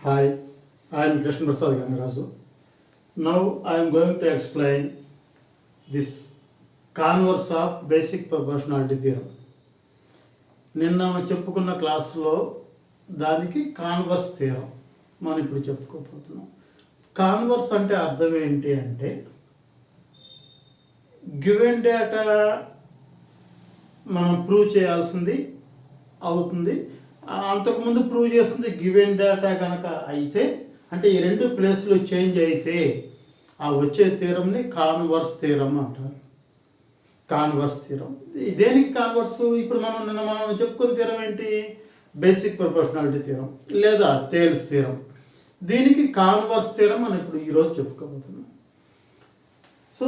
Hi, I am Krishna Prasad Gangarasu. Now I am going to explain this converse of basic proportionality theorem. నిన్న చెప్పుకున్న క్లాసులో దానికి converse theorem మనం ఇప్పుడు చెప్పుకోబోతున్నాం. Converse అంటే అర్థం ఏంటి అంటే గివెన్ డేటా మనం ప్రూవ్ చేయాల్సింది అవుతుంది. అంతకుముందు ప్రూవ్ చేస్తుంది గివెన్ డేటా కనుక అయితే అంటే ఈ రెండు ప్లేస్లు చేంజ్ అయితే ఆ వచ్చే థియరంని కాన్వర్స్ థియరం అంటారు. కాన్వర్స్ థియరం దేనికి కాన్వర్స్? ఇప్పుడు మనం చెప్పుకున్న థియరం ఏంటి? బేసిక్ ప్రొపోర్షనాలిటీ థియరం లేదా థేల్స్ థియరం. దీనికి కాన్వర్స్ థియరం మనం ఇప్పుడు ఈరోజు చెప్పుకోబోతున్నాం. సో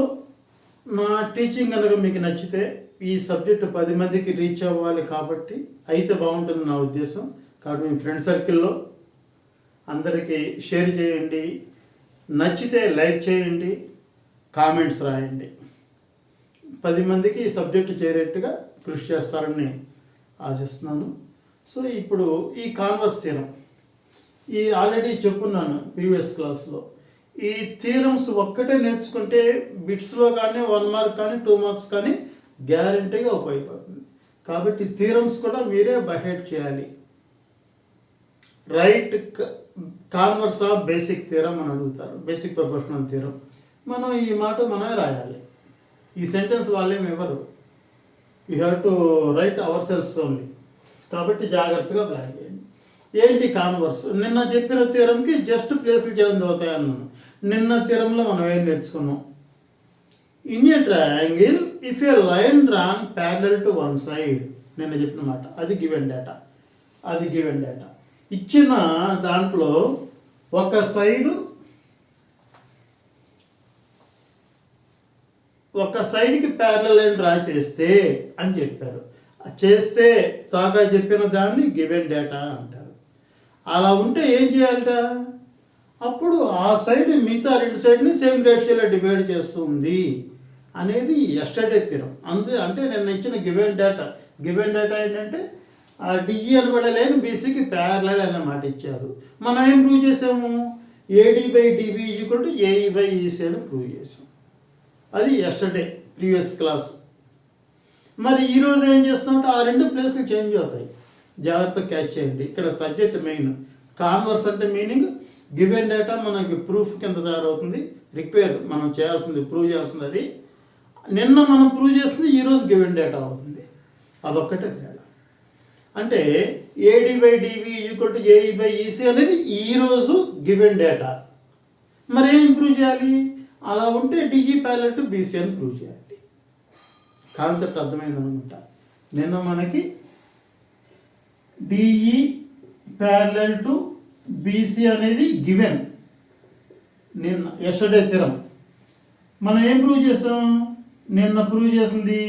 నా టీచింగ్ కనుక మీకు నచ్చితే ఈ సబ్జెక్టు 10 మందికి రీచ్ అవ్వాలి కాబట్టి అయితే బాగుంటుంది నా ఉద్దేశం. కాబట్టి మీ ఫ్రెండ్ సర్కిల్లో అందరికీ షేర్ చేయండి, నచ్చితే లైక్ చేయండి, కామెంట్స్ రాయండి. 10 మందికి ఈ సబ్జెక్టు చేరేట్టుగా కృషి చేస్తారని ఆశిస్తున్నాను. సో ఇప్పుడు ఈ కాన్వర్స్ థియరం ఈ ఆల్రెడీ చెప్పున్నాను ప్రీవియస్ క్లాస్లో. ఈ థియరమ్స్ ఒక్కటే నేర్చుకుంటే బిట్స్లో కానీ 1 మార్క్ కానీ 2 మార్క్స్ కానీ గ్యారంటీగా ఉపయోగపడుతుంది. కాబట్టి థియరమ్స్ కూడా మీరే బైహెడ్ చేయాలి. Right converse of basic theorem అని అడుగుతారు, బేసిక్ ప్రొపోర్షనల్ థియరం. మనం ఈ మాట మనమే రాయాలి. ఈ సెంటెన్స్ వాళ్ళేమి ఇవ్వరు. You have to write our selfs only. కాబట్టి జాగ్రత్తగా ప్లాన్ చేయండి. ఏంటి కాన్వర్స్? నిన్న చెప్పిన థియరంకి జస్ట్ ప్లేస్లు చేంజ్ అవుతాయన్నాను. నిన్న థియరంలో మనం ఏం నేర్చుకున్నాం? In a triangle if A line drawn parallel to one side, నిన్న చెప్పిన మాట. అది గివెన్ డేటా. ఇచ్చిన దాంట్లో ఒక సైడ్కి ప్యారలల్ లైన్ డ్రా చేస్తే అని చెప్పారు. చేస్తే తాగా చెప్పిన దాన్ని గివెన్ డేటా అంటారు. అలా ఉంటే ఏం చేయాలట? అప్పుడు ఆ సైడ్ మిగతా 2 సైడ్ని సేమ్ రేషియోలో డివైడ్ చేస్తుంది అనేది ఎస్టర్డే థియరం. అంటే నేను ఇచ్చిన గివెన్ డేటా ఏంటంటే ఆ డిఈ అనబడే లైన్ బీసీకి ప్యారలల్ అన్నమాట ఇచ్చారు. మనం ఏం ప్రూవ్ చేసాము? AD/DB = AE/EC అని ప్రూవ్ చేసాం. అది ఎస్టర్డే ప్రీవియస్ క్లాస్. మరి ఈరోజు ఏం చేస్తామంటే ఆ 2 ప్లేస్లు చేంజ్ అవుతాయి. జాగ్రత్తగా క్యాచ్ చేయండి. ఇక్కడ సబ్జెక్ట్ మెయిన్. కాన్వర్స్ అంటే మీనింగ్ గివెన్ డేటా మనకి ప్రూఫ్ కింద తయారవుతుంది. రిక్వైర్డ్ మనం చేయాల్సింది, ప్రూవ్ చేయాల్సింది. అది నిన్న మనం ప్రూవ్ చేస్తుంది, ఈరోజు గివెన్ డేటా అవుతుంది. అదొక్కటే తేడా. అంటే AD/DB = AE/EC అనేది ఈరోజు గివెన్ డేటా. మరి ఏం ప్రూవ్ చేయాలి? అలా ఉంటే DE ప్యారలల్ టు BC అని ప్రూవ్ చేయాలి. కాన్సెప్ట్ అర్థమైందనుకుంటా. నిన్న మనకి DE ప్యారలల్ టు BC అనేది గివెన్. నిన్న ఎస్టర్డే థియరం మనం ఏం ప్రూవ్ చేసాం? నిన్న ప్రూవ్ చేసింది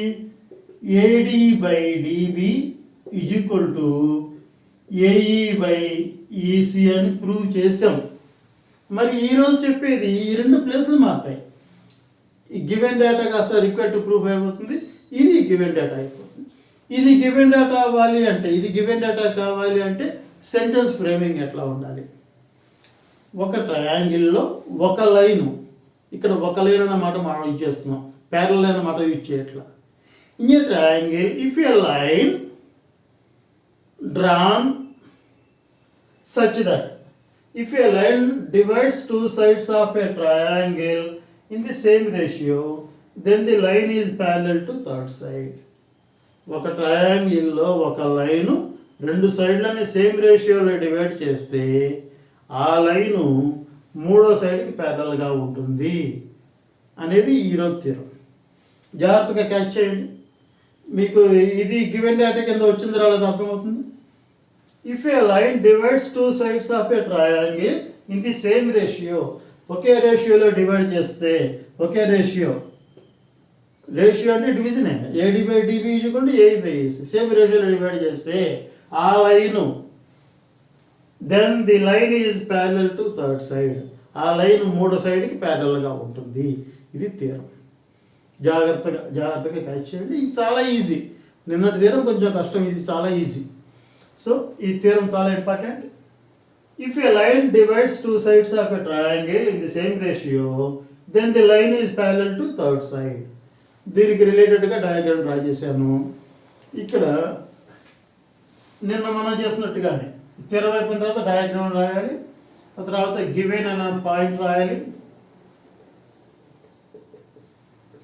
AD/DB = AE/EC అని ప్రూవ్ చేసాం. మరి ఈరోజు చెప్పేది ఈ 2 ప్లేస్లు మారుతాయి. ఈ గివెన్ డేటా కాస్త రిక్వైర్డ్ టు ప్రూఫ్ అయిపోతుంది. ఇది గివెన్ డేటా అయిపోతుంది. ఇది గివెన్ డేటా కావాలి అంటే సెంటెన్స్ ఫ్రేమింగ్ ఎట్లా ఉండాలి? ఒక ట్రయాంగిల్లో ఒక లైను, ఇక్కడ ఒక లైన్ అన్నమాట మనం యూజ్ చేస్తున్నాం, ప్యారలల్ అన్నమాట యూజ్ చేయట్లా. In a triangle if A line drawn such that if a line divides 2 sides of a triangle in the same ratio, then the line is parallel to third side. ఒక ట్రయాంగిల్లో ఒక line 2 సైడ్లని same రేషియోలో divide చేస్తే ఆ line 3వ సైడ్కి ప్యారలల్గా ఉంటుంది అనేది ఈరోజు థియరం. జాగ్రత్తగా క్యాచ్ చేయండి. మీకు ఇది గివెన్ డేటా కింద వచ్చింది రాలేదు అర్థమవుతుంది. If a line divides 2 sides of a triangle in the same ratio, ఒకే రేషియోలో డివైడ్ చేస్తే, ఒకే రేషియో అంటే డివిజనే, AD/DB = AE/EC, సేమ్ రేషియోలో డివైడ్ చేస్తే ఆ line then the line is parallel to third side, ఆ లైన్ 3వ సైడ్కి ప్యారలల్గా ఉంటుంది. ఇది థియరం. జాగ్రత్తగా క్యాచ్ చేయండి. ఇది చాలా ఈజీ. నిన్నటి థియరం కొంచెం కష్టం, ఇది చాలా ఈజీ. సో ఈ థియరం చాలా important. If a line divides two sides of a triangle in the same ratio, then the line is parallel to third side. దీనికి రిలేటెడ్గా డయాగ్రామ్ డ్రా చేశాను. ఇక్కడ నిన్న మనం చేసినట్టుగానే తెర అయిపోయిన తర్వాత డయాగ్రామ్ రాయాలి, ఆ తర్వాత గివెన్ అనే పాయింట్ రాయాలి.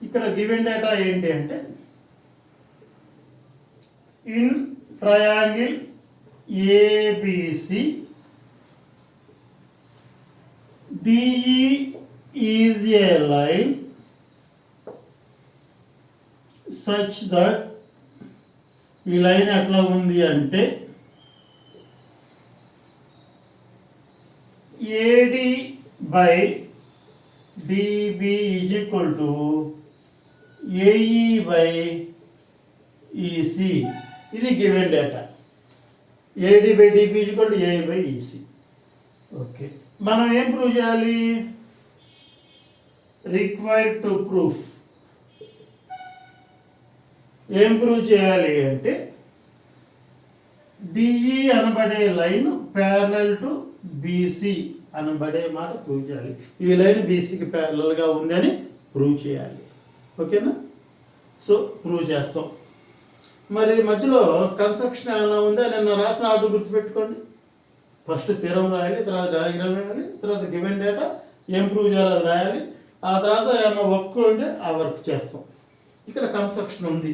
ఇక్కడ గివెన్ డేటా ఏంటి అంటే in triangle ABC DE is a line such that ఈ లైన్ ఎట్లా ఉంది అంటే AD by DB is equal to AE by EC. ఇది given data. AD by DB is equal to AE by EC. Okay, మనం ఏం prove చేయాలి? Required to proof ఏం prove చేయాలి అంటే డిఈ అనబడే లైన్ ప్యారలల్ టు బీసీ అనబడే మాట ప్రూవ్ చేయాలి. ఈ లైన్ బీసీకి ప్యారలల్గా ఉందని ప్రూవ్ చేయాలి. ఓకేనా? సో ప్రూవ్ చేస్తాం. మరి మధ్యలో కన్స్ట్రక్షన్ ఏమైనా ఉందా? నిన్న రాసిన ఆర్డర్ గుర్తుపెట్టుకోండి. ఫస్ట్ థియరం రాయాలి, తర్వాత డయాగ్రామ్ రాయాలి, తర్వాత గివెన్ డేటా ఏం ప్రూవ్ చేయాలి అది రాయాలి, ఆ తర్వాత ఏమైనా వర్క్ ఉంటే ఆ వర్క్ చేస్తాం. ఇక్కడ కన్స్ట్రక్షన్ ఉంది.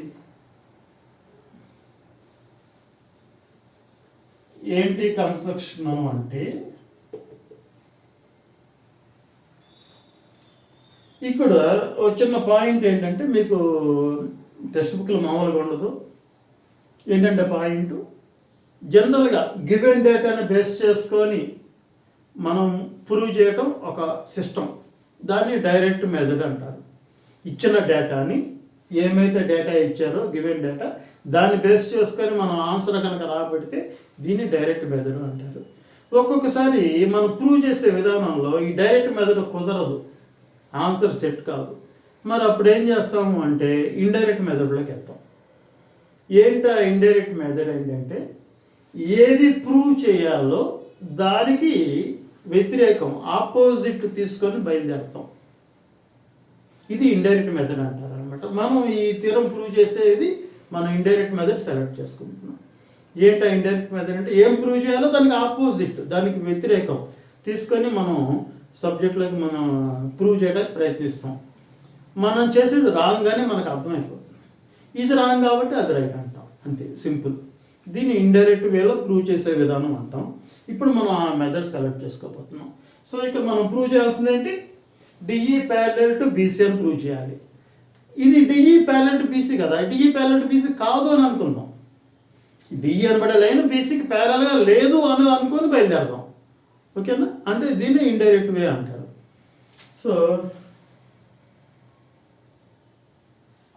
ఏంటి కన్స్ట్రక్షన్ అంటే ఇక్కడ ఒక చిన్న పాయింట్ ఏంటంటే మీకు టెక్స్ట్ బుక్లో మామూలుగా ఉండదు. ఏంటంటే పాయింట్ జనరల్గా గివెన్ డేటాని బేస్ చేసుకొని మనం ప్రూవ్ చేయటం ఒక సిస్టమ్. దాన్ని డైరెక్ట్ మెథడ్ అంటారు. ఇచ్చిన డేటాని ఏమైతే డేటా ఇచ్చారో గివెన్ డేటా దాన్ని బేస్ చేసుకొని మనం ఆన్సర్ కనుక రాబెడితే దీన్ని డైరెక్ట్ మెథడ్ అంటారు. ఒక్కొక్కసారి మనం ప్రూవ్ చేసే విధానంలో ఈ డైరెక్ట్ మెథడ్ కుదరదు, ఆన్సర్ సెట్ కాదు. మరి అప్పుడు ఏం చేస్తాము అంటే ఇండైరెక్ట్ మెథడ్లోకి వెళ్తాం. ఏంటో ఇండైరెక్ట్ మెథడ్ ఏంటంటే ఏది ప్రూవ్ చేయాలో దానికి వ్యతిరేకం ఆపోజిట్ తీసుకొని బయలుదేరుతాం. ఇది ఇండైరెక్ట్ మెథడ్ అంటారు అనమాట. మనం ఈ థియరం ప్రూవ్ చేసేది మనం ఇండైరెక్ట్ మెథడ్ సెలెక్ట్ చేసుకుంటున్నాం. ఏంటో ఇండైరెక్ట్ మెథడ్ అంటే ఏం ప్రూవ్ చేయాలో దానికి ఆపోజిట్, దానికి వ్యతిరేకం తీసుకొని మనం సబ్జెక్ట్లోకి మనం ప్రూవ్ చేయడానికి ప్రయత్నిస్తాం. మనం చేసేది రాంగ్ కానీ మనకు అర్థమైపోతుంది. ఇది రాంగ్ కాబట్టి అది రైట్ అంటాం. అంతే, సింపుల్. దీన్ని ఇండైరెక్ట్ వేలో ప్రూవ్ చేసే విధానం అంటాం. ఇప్పుడు మనం ఆ మెథడ్ సెలెక్ట్ చేసుకోబోతున్నాం. సో ఇక్కడ మనం ప్రూవ్ చేయాల్సింది ఏంటి? డిఈ ప్యారలల్ టు బీసీ అని ప్రూవ్ చేయాలి. ఇది డిఈ ప్యారలల్ టు బీసీ కదా, డిఈ ప్యారలల్ టు బీసీ కాదు అని అనుకుందాం. డిఈ అనబడే లైన్ బీసీకి ప్యారల్గా లేదు అని అనుకొని బయలుదేరదాం. ఓకేనా? అంటే దీన్ని ఇండైరెక్ట్ వే అంటారు. So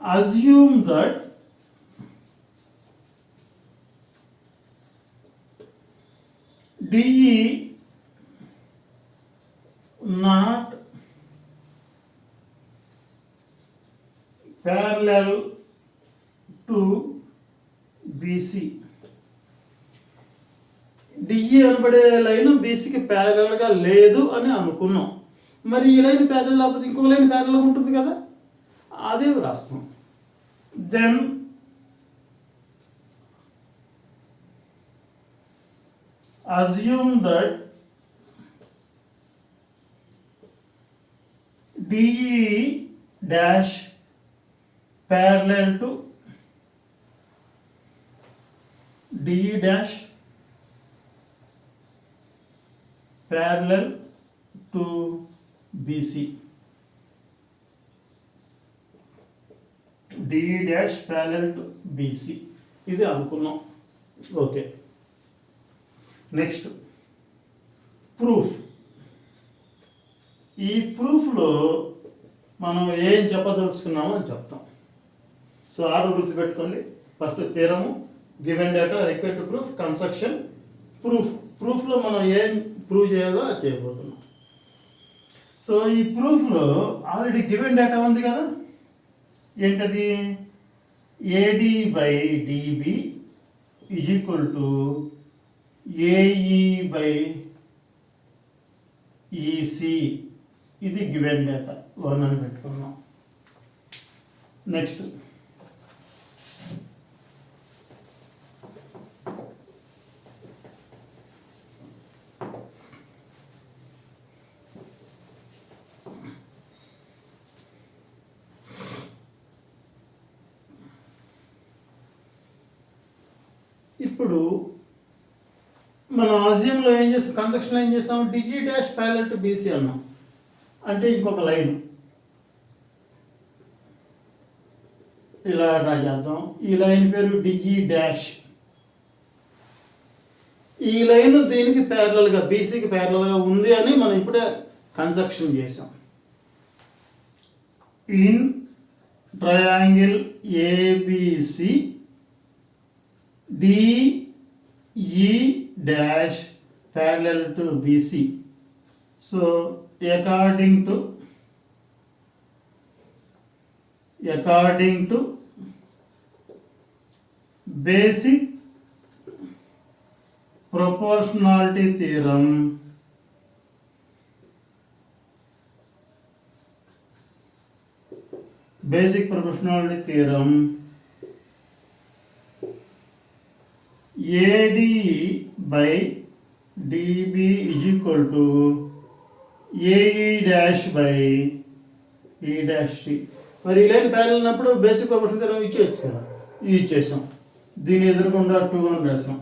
assume that DE not parallel to BC. DE అనబడే లైన్ బీసీకి ప్యారలల్గా లేదు అని అనుకున్నాం. మరి ఈ లైన్ ప్యారల్ లేకపోతే ఇంకో లైన్ ప్యారల్గా ఉంటుంది కదా, అదే రాస్తాం. Then assume that DE dash parallel to DE dash parallel to BC. DE dash parallel to BC ఇది అనుకున్నాం. Okay, next proof. ఈ ప్రూఫ్లో మనం ఏం చెప్పదలుచుకున్నామో అని చెప్తాం. సో ఆర్డర్ గుర్తుపెట్టుకోండి. First theorem, given data, required to proof, construction, proof. ప్రూఫ్లో మనం ఏం ప్రూవ్ చేయాలో అది చేయబోతున్నాం. సో ఈ ప్రూఫ్లో ఆల్రెడీ గివెన్ డేటా ఉంది కదా. ఏంటది? AD by dB is equal to AE by EC ఇది గివెన్ డేటా 1 అని పెట్టుకున్నాం. నెక్స్ట్ ఇప్పుడు మనం ఆజ్యంలో ఏం చేస్తాం, కన్స్ట్రక్షన్లో ఏం చేస్తాం, డిజి డాష్ ప్యారలల్ టు బీసీ అన్నాం. అంటే ఇంకొక లైన్ ఇలా డ్రా చేద్దాం. ఈ లైన్ పేరు డిజి డాష్. ఈ లైన్ దీనికి ప్యారలల్గా, బీసీకి ప్యారలల్గా ఉంది అని మనం ఇప్పుడే కన్స్ట్రక్షన్ చేసాం. In triangle ABC DE dash parallel to BC. So according to basic proportionality theorem, AD by DB is equal to AE dash by E dash C. మరి ఈ లైన్ ప్యారల్ ఉన్నప్పుడు బేసిక్ ప్రొపోర్షన్ థియరం ఇచ్చేయచ్చు కదా, ఇచ్చేసాం. దీని ఎదురుకుండా 2 అని రాసాం.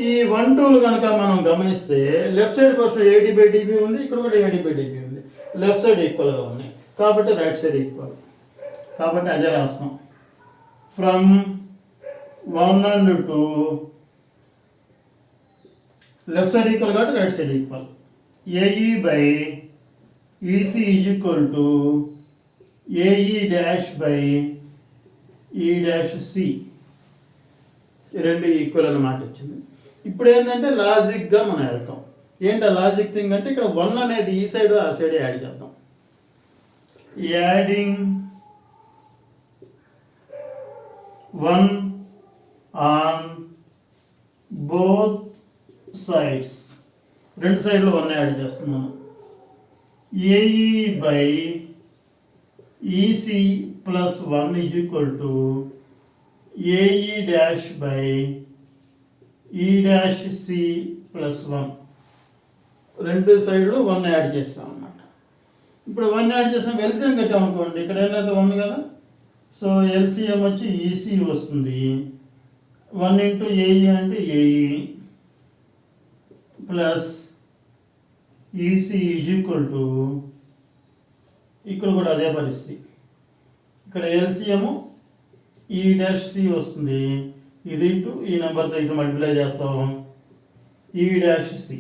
ఈ 1 2లు కనుక మనం గమనిస్తే left side portion AD by DB ఉంది, ఇక్కడ కూడా AD by DB ఉంది. లెఫ్ట్ సైడ్ ఈక్వల్గా ఉన్నాయి కాబట్టి రైట్ సైడ్ ఈక్వల్, కాబట్టి అదే రాస్తాం. From 1 and 2 left side equal కాబట్టి right side equal. AE by EC is equal to AE dash by E dash C. రెండు ఈక్వల్ అన్నమాట వచ్చింది. ఇప్పుడు ఏంటంటే లాజిక్గా మనం వెళ్తాం. ఏంటి లాజిక్ థింగ్ అంటే ఇక్కడ 1 అనేది ఈ సైడ్ ఆ సైడ్ యాడ్ చేద్దాం. యాడింగ్ 1 ఆన్ బోత్ సైడ్స్, రెండు సైడ్లో 1 యాడ్ చేస్తున్నాను. AE by EC plus 1 is equal to AE dash by ఈ డాష్ సి ప్లస్ 1. రెండు సైడ్లు 1 యాడ్ చేస్తాం అన్నమాట. ఇప్పుడు 1 యాడ్ చేస్తాం, ఎల్సిఎం కట్టామనుకోండి, ఇక్కడ ఏమైతే 1 కదా, సో ఎల్సిఎం వచ్చి ఈసీ వస్తుంది. 1 ఇంటూ ఏఈ అంటే AE plus EC is equal to, ఇక్కడ కూడా అదే పరిస్థితి, ఇక్కడ ఎల్సిఎం ఈ డాష్ సి వస్తుంది. ఇది ఇంటూ ఈ నెంబర్తో ఇటు మల్టిప్లై చేస్తాము, ఈ డాష్ సి.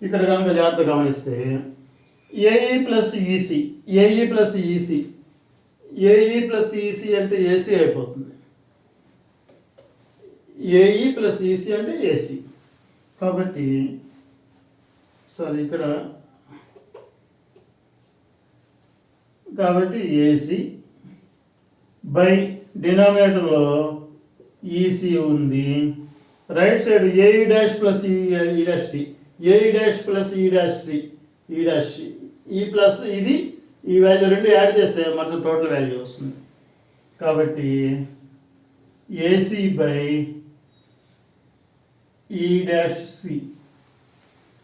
ఇక్కడ కనుక జాగ్రత్త గమనిస్తే AE plus EC, AE plus EC, AE plus EC అంటే ఏసీ అయిపోతుంది. ఏఈ ప్లస్ ఈసీ అంటే ఏసీ. కాబట్టి ఇక్కడ కాబట్టి ఏసీ బై డినామినేటర్లో ఈసీ ఉంది. Right side AE dash plus E dash C, AE dash plus E dash C, E dash C, E plus ఇది, ఈ వాల్యూ రెండు యాడ్ చేస్తే మొత్తం టోటల్ వాల్యూ వస్తుంది. కాబట్టి ఏసీ బై ఈ డాష్ సి.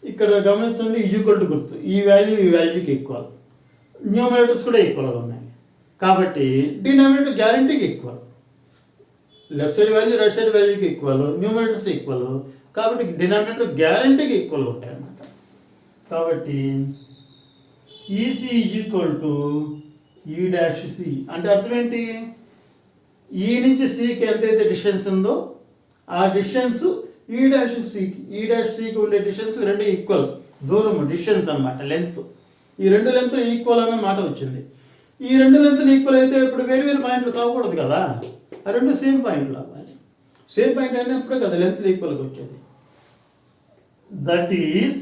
ఇక్కడ గమనించండి, ఈక్వల్ టు గుర్తు, ఈ వాల్యూ ఈ వాల్యూకి ఈక్వల్, న్యూమరేటర్స్ కూడా ఈక్వల్గా ఉన్నాయి కాబట్టి డినామినేటర్ గ్యారంటీకి equal. Left side value right side వాల్యూకి ఈక్వల్, న్యూమరేటర్స్ ఈక్వల్ కాబట్టి డినామినేటర్ గ్యారంటీకి ఈక్వల్గా ఉంటాయి అన్నమాట. కాబట్టి EC is equal to E dash C అంటే అర్థం ఏంటి, ఈ నుంచి సికి ఎంతైతే డిస్టెన్స్ ఉందో ఆ డిస్టెన్స్ ఈ డాష్ సికి, ఈ డాష్ సికి ఉండే డిస్టెన్స్ రెండు ఈక్వల్, దూరం డిస్టెన్స్ అనమాట, లెంత్. ఈ రెండు లెంత్లు ఈక్వల్ అనే మాట వచ్చింది. ఈ రెండు లెంత్లు ఈక్వల్ అయితే ఇప్పుడు వేరు వేరు పాయింట్లు కాకూడదు కదా, ఆ రెండు సేమ్ పాయింట్లు అవ్వాలి. సేమ్ పాయింట్ అయినప్పుడే కదా లెంత్లు ఈక్వల్గా వచ్చేది. That is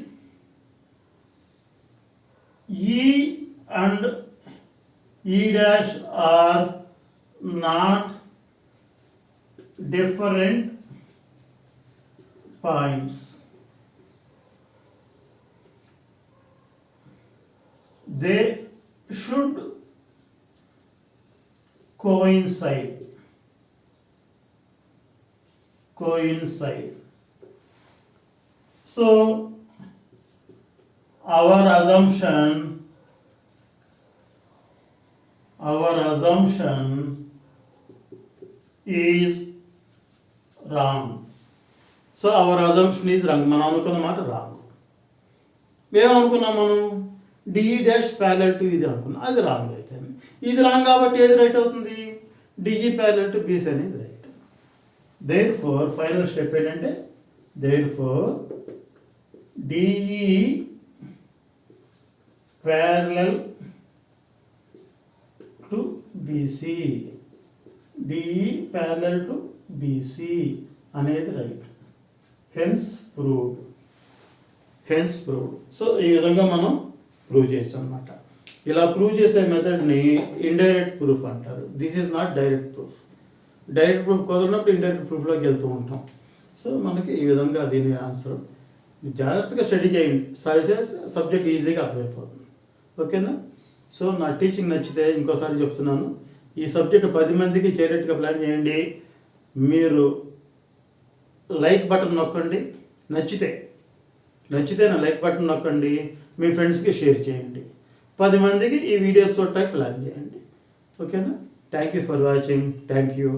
E and E dash are not different points, they should coincide. So our assumption is wrong. So our assumption is wrong. మనం అనుకున్న మాట రాంగ్. ఏమనుకున్నాం మనం? డిఈ డాష్ ప్యారలల్ టు ఇది అనుకున్నాం, అది రాంగ్ అయిపోయింది. ఇది రాంగ్ కాబట్టి ఏది రైట్ అవుతుంది? డిఈ ప్యారలల్ టు బీసీ అనేది right. Therefore final step ఏంటంటే therefore DE parallel to BC, DE parallel to BC అనేది రైట్. Hence proved. సో ఈ విధంగా మనం ప్రూవ్ చేయొచ్చు అనమాట. ఇలా ప్రూవ్ చేసే మెథడ్ని ఇండైరెక్ట్ ప్రూఫ్ అంటారు. This is not direct proof. Direct proof కుదరినప్పుడు ఇండైరెక్ట్ ప్రూఫ్లోకి వెళ్తూ ఉంటాం. సో మనకి ఈ విధంగా దీని ఆన్సర్. జాగ్రత్తగా స్టడీ చేయండి, సబ్జెక్ట్ ఈజీగా అర్థమైపోతుంది. ఓకేనా? సో నా టీచింగ్ నచ్చితే ఇంకోసారి చెప్తున్నాను, ఈ సబ్జెక్ట్ 10 మందికి చేరేట్టుగా ప్లాన్ చేయండి. మీరు లైక్ బటన్ నొక్కండి, నచ్చితే నా లైక్ బటన్ నొక్కండి, మీ ఫ్రెండ్స్కి షేర్ చేయండి. 10 మందికి ఈ వీడియో చూడటానికి ప్లాన్ చేయండి. ఓకేనా? Thank you for watching. Thank you.